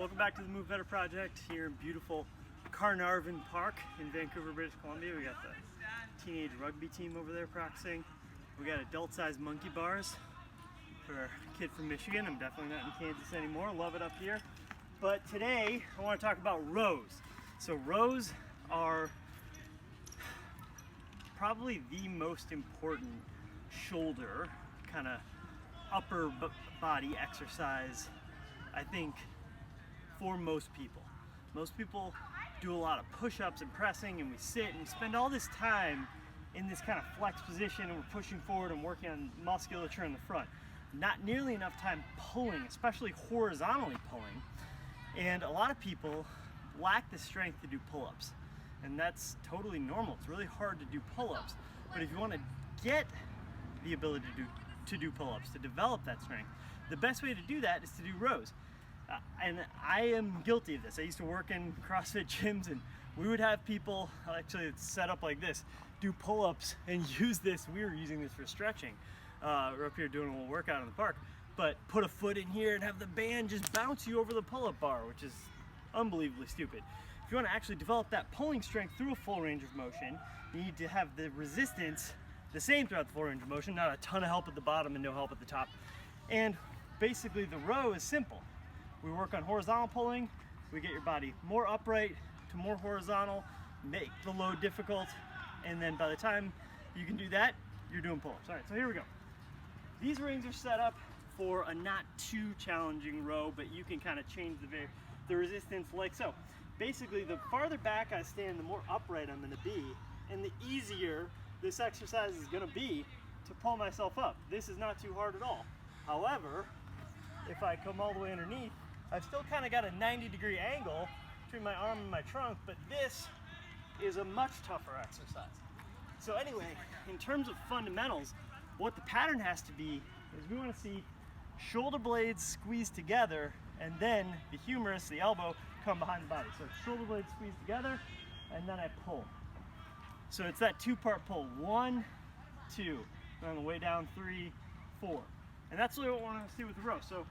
Welcome back to the Move Better Project here in beautiful Carnarvon Park in Vancouver, British Columbia. We got the teenage rugby team over there practicing. We got adult-sized monkey bars for a kid from Michigan. I'm definitely not in Kansas anymore. Love it up here. But today I want to talk about rows. So rows are probably the most important shoulder kind of upper body exercise, I think, for most people. Most people do a lot of push-ups and pressing, and we sit and we spend all this time in this kind of flex position, and we're pushing forward and working on musculature in the front. Not nearly enough time pulling, especially horizontally pulling. And a lot of people lack the strength to do pull-ups, and that's totally normal. It's really hard to do pull-ups, but if you want to get the ability to do pull-ups, to develop that strength, the best way to do that is to do rows. And I am guilty of this. I used to work in CrossFit gyms, and we would have people actually set up like this, do pull-ups and use this. We were using this for stretching. We're up here doing a little workout in the park, but put a foot in here and have the band just bounce you over the pull-up bar, which is unbelievably stupid. If you want to actually develop that pulling strength through a full range of motion, you need to have the resistance the same throughout the full range of motion, not a ton of help at the bottom and no help at the top. And basically the row is simple. We work on horizontal pulling, we get your body more upright to more horizontal, make the load difficult, and then by the time you can do that, you're doing pull-ups. All right, so here we go. These rings are set up for a not too challenging row, but you can kind of change the resistance like so. Basically, the farther back I stand, the more upright I'm gonna be, and the easier this exercise is gonna be to pull myself up. This is not too hard at all. However, if I come all the way underneath, I've still kind of got a 90-degree angle between my arm and my trunk, but this is a much tougher exercise. So anyway, in terms of fundamentals, what the pattern has to be is we want to see shoulder blades squeeze together, and then the humerus, the elbow, come behind the body. So it's shoulder blades squeeze together, and then I pull. So it's that two-part pull. 1, 2, and on the way down 3, 4. And that's really what we want to see with the row. So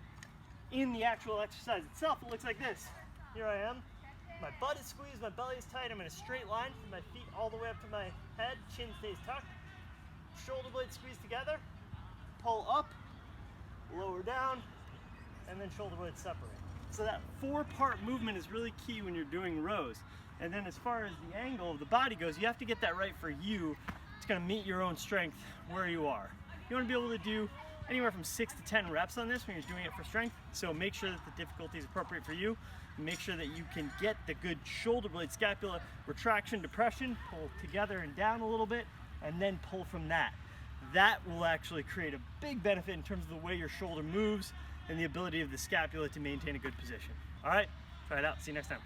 in the actual exercise itself, it looks like this. Here I am. My butt is squeezed, my belly is tight. I'm in a straight line from my feet all the way up to my head. Chin stays tucked. Shoulder blades squeeze together. Pull up, lower down, and then shoulder blades separate. So that 4-part movement is really key when you're doing rows. And then as far as the angle of the body goes, you have to get that right for you. It's going to meet your own strength where you are. You want to be able to do anywhere from 6 to 10 reps on this when you're doing it for strength. So make sure that the difficulty is appropriate for you. Make sure that you can get the good shoulder blade scapula retraction, depression, pull together and down a little bit, and then pull from that. That will actually create a big benefit in terms of the way your shoulder moves and the ability of the scapula to maintain a good position. All right, try it out. See you next time.